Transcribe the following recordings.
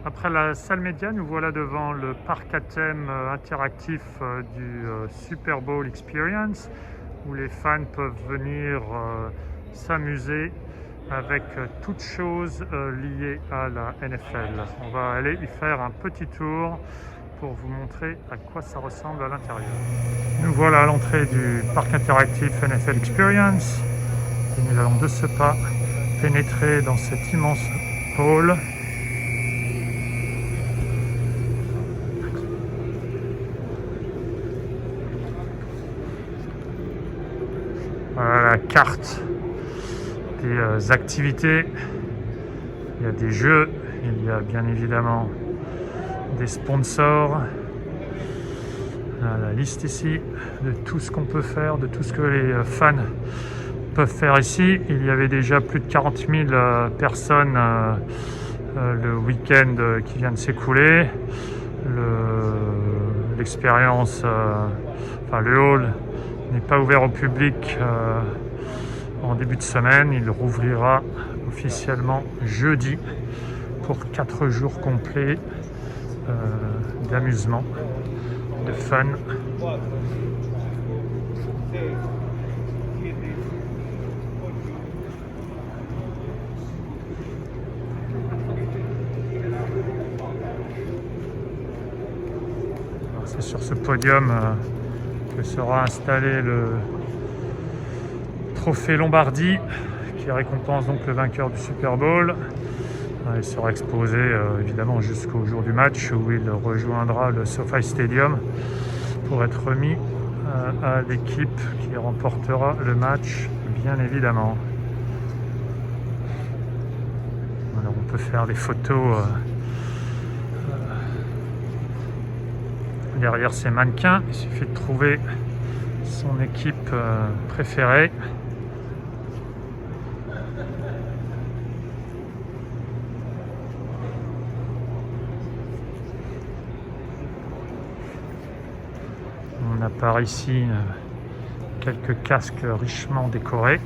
Après la salle média, nous voilà devant le parc à thème interactif du Super Bowl Experience, où les fans peuvent venir s'amuser avec toutes choses liées à la NFL. On va aller y faire un petit tour pour vous montrer à quoi ça ressemble à l'intérieur. Nous voilà à l'entrée du parc interactif NFL Experience et nous allons de ce pas pénétrer dans cet immense hall. Voilà la carte des activités. Il y a des jeux, il y a bien évidemment des sponsors. La liste ici de tout ce qu'on peut faire, de tout ce que les fans peuvent faire ici. Il y avait déjà plus de 40 000 personnes le week-end qui vient de s'écouler. L'expérience, le hall n'est pas ouvert au public en début de semaine. Il rouvrira officiellement jeudi pour 4 jours complets d'amusement, de fun. C'est sur ce podium que sera installé le trophée Lombardi qui récompense donc le vainqueur du Super Bowl. Il sera exposé évidemment jusqu'au jour du match où il rejoindra le SoFi Stadium pour être remis à l'équipe qui remportera le match, bien évidemment. Alors on peut faire des photos derrière ces mannequins. Il suffit de trouver son équipe préférée. On a par ici quelques casques richement décorés.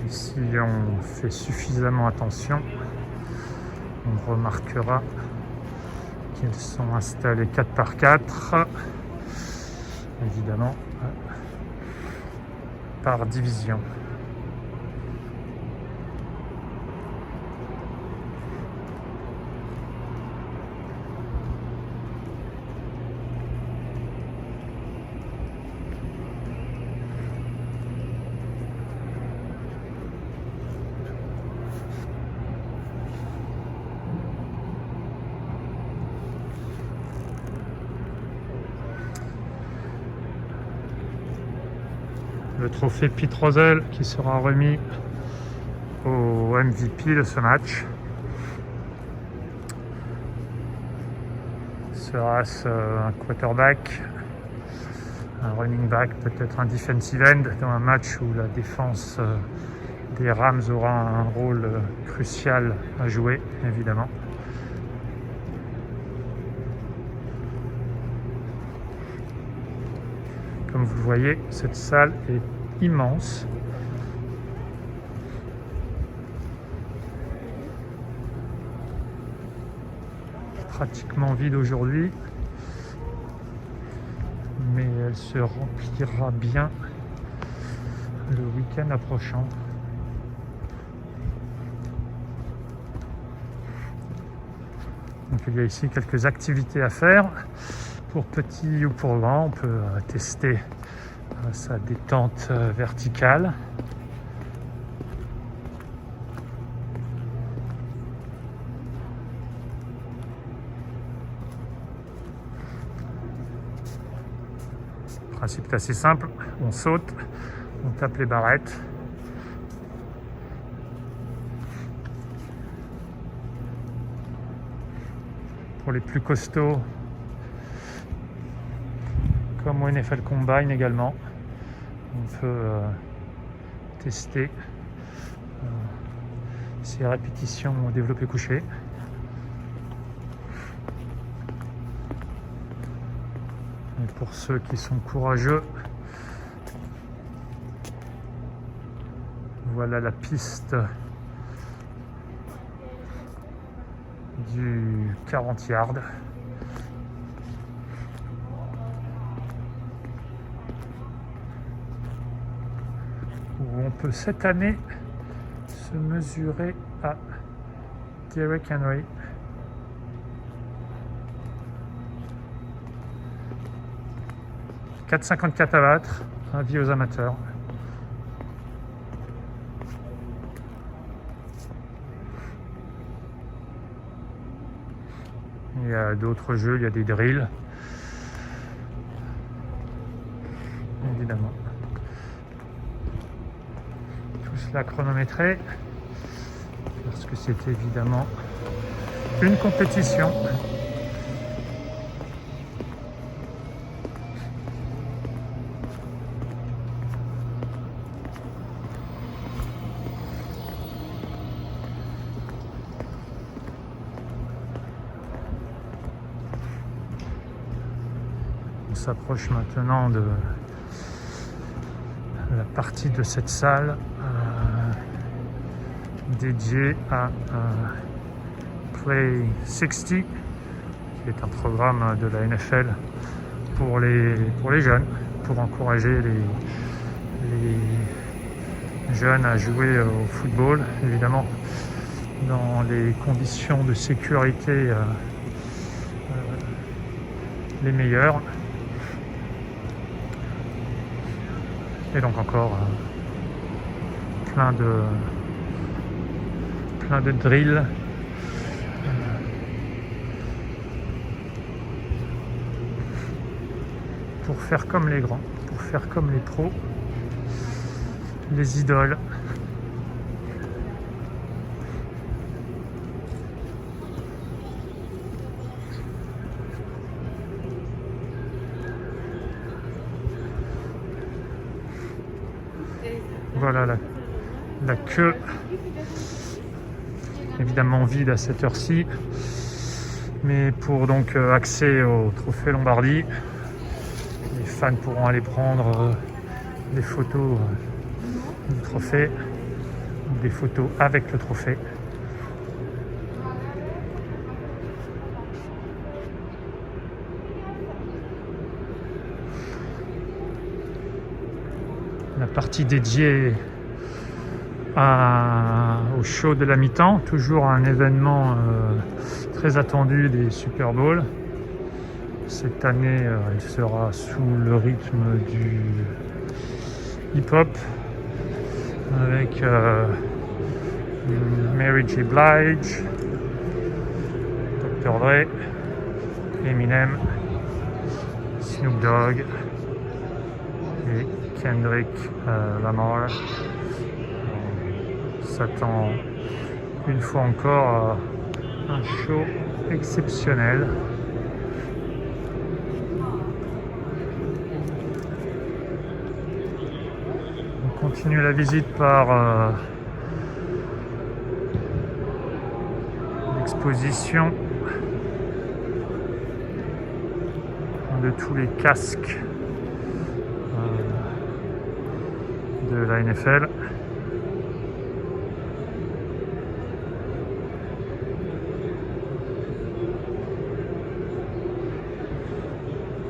Si on fait suffisamment attention, on remarquera qu'ils sont installés 4 par 4, évidemment, par division. Le trophée Pete Rozelle qui sera remis au MVP de ce match. Sera-ce un quarterback, un running back, peut-être un defensive end dans un match où la défense des Rams aura un rôle crucial à jouer, évidemment. Comme vous le voyez, cette salle est immense. Pratiquement vide aujourd'hui, mais elle se remplira bien le week-end approchant. Donc il y a ici quelques activités à faire. Pour petit ou pour grand, on peut tester sa détente verticale. Le principe est assez simple, on saute, on tape les barrettes. Pour les plus costauds, comme au NFL Combine également, on peut tester ces répétitions au développé couché. pour ceux qui sont courageux. Voilà la piste du 40 yards. Où on peut cette année se mesurer à Derrick Henry. « 4,54 à battre, avis aux amateurs. Il y a d'autres jeux, il y a des drills, évidemment. Tout cela chronométré, parce que c'est évidemment une compétition. On s'approche maintenant de la partie de cette salle dédiée à Play 60, qui est un programme de la NFL pour les jeunes, pour encourager les jeunes à jouer au football, évidemment dans les conditions de sécurité les meilleures. Et donc encore plein de drills. Pour faire comme les grands, pour faire comme les pros, les idoles. Voilà la queue, évidemment vide à cette heure-ci, mais pour donc accès au trophée Lombardie, les fans pourront aller prendre des photos du trophée, des photos avec le trophée. La partie dédiée au show de la mi-temps, toujours un événement très attendu des Super Bowl. Cette année, il sera sous le rythme du hip-hop avec Mary J. Blige, Dr. Dre, Eminem, Snoop Dogg et Kendrick Lamar. On s'attend une fois encore à un show exceptionnel. On continue la visite par l'exposition de tous les casques de la NFL.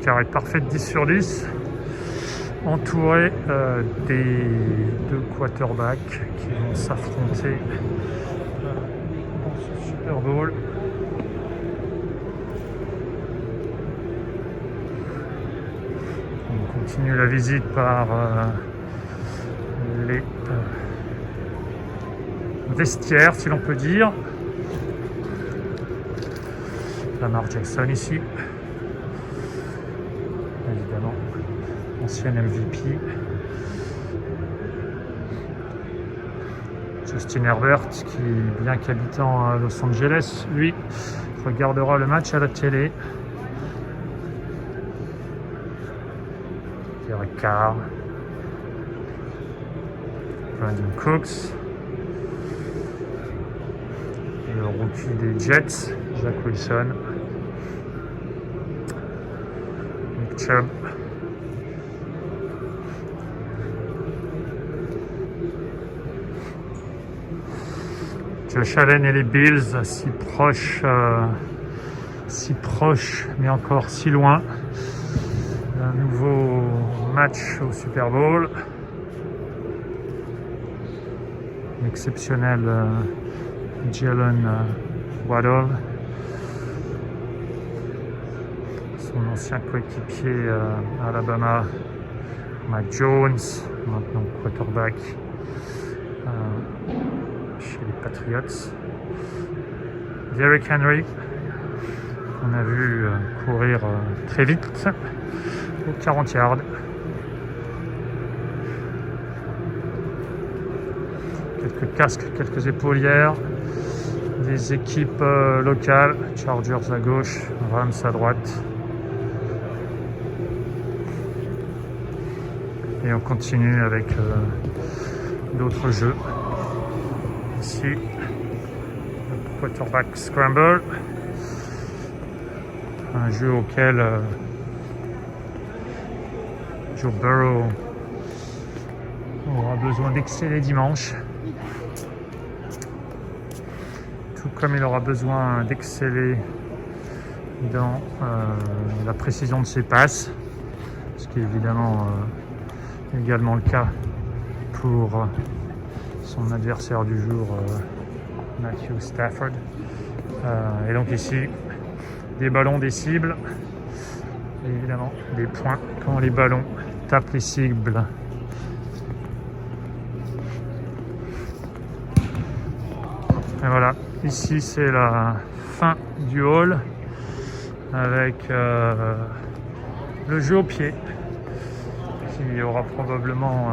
Carré parfait de 10 sur 10, entouré des deux quarterbacks qui vont s'affronter dans ce Super Bowl. On continue la visite par les vestiaires, si l'on peut dire. Lamar Jackson ici, évidemment, ancienne MVP. Justin Herbert, qui, bien qu'habitant à Los Angeles, lui, regardera le match à la télé. Derek Carr, Brandon Cooks, et le rookie des Jets, Zach Wilson, Nick Chubb. Josh Allen et les Bills, si proches, mais encore si loin d'un nouveau match au Super Bowl. L'exceptionnel Jalen Waddle, son ancien coéquipier à Alabama, Mike Jones, maintenant quarterback chez les Patriots. Derrick Henry, on a vu courir très vite aux 40 yards. Quelques casques, quelques épaulières, des équipes locales, Chargers à gauche, Rams à droite. Et on continue avec d'autres jeux. Ici, le quarterback scramble, un jeu auquel Joe Burrow aura besoin d'exceller dimanche, tout comme il aura besoin d'exceller dans la précision de ses passes, ce qui est évidemment également le cas pour son adversaire du jour, Matthew Stafford. Et donc ici, des ballons, des cibles, et évidemment des points quand les ballons tapent les cibles. Et voilà, ici c'est la fin du hall avec le jeu au pied qui aura probablement,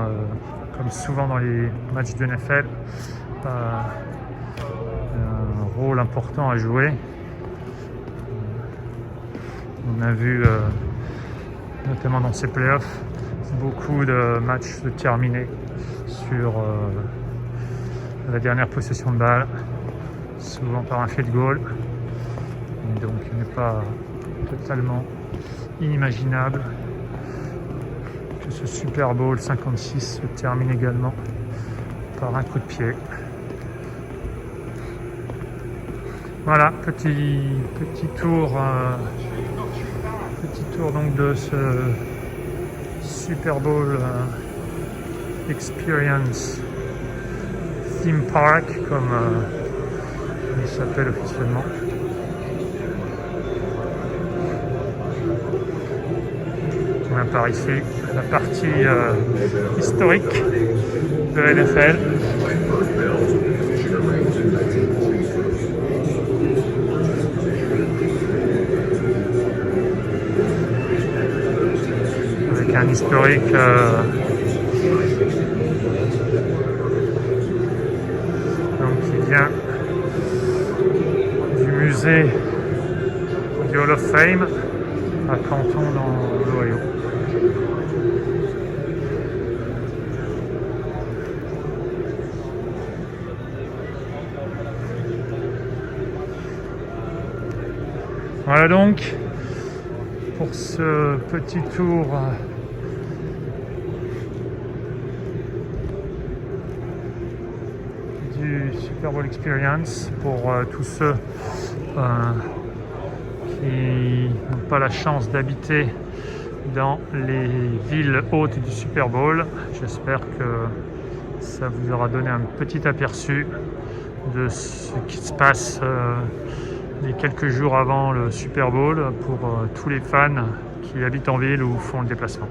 comme souvent dans les matchs de NFL, un rôle important à jouer. On a vu, notamment dans ces playoffs, beaucoup de matchs se terminer sur la dernière possession de balle, souvent par un field goal. Et donc il n'est pas totalement inimaginable que ce Super Bowl 56 se termine également par un coup de pied. Voilà, petit tour donc de ce Super Bowl Experience Theme Park, comme il s'appelle officiellement. On a par ici la partie historique de la NFL. Avec un historique donc qui vient du musée du Hall of Fame à Canton dans l'Ohio. Voilà donc pour ce petit tour du Super Bowl Experience pour tous ceux qui n'ont pas la chance d'habiter dans les villes hautes du Super Bowl. J'espère que ça vous aura donné un petit aperçu de ce qui se passe les quelques jours avant le Super Bowl pour tous les fans qui habitent en ville ou font le déplacement.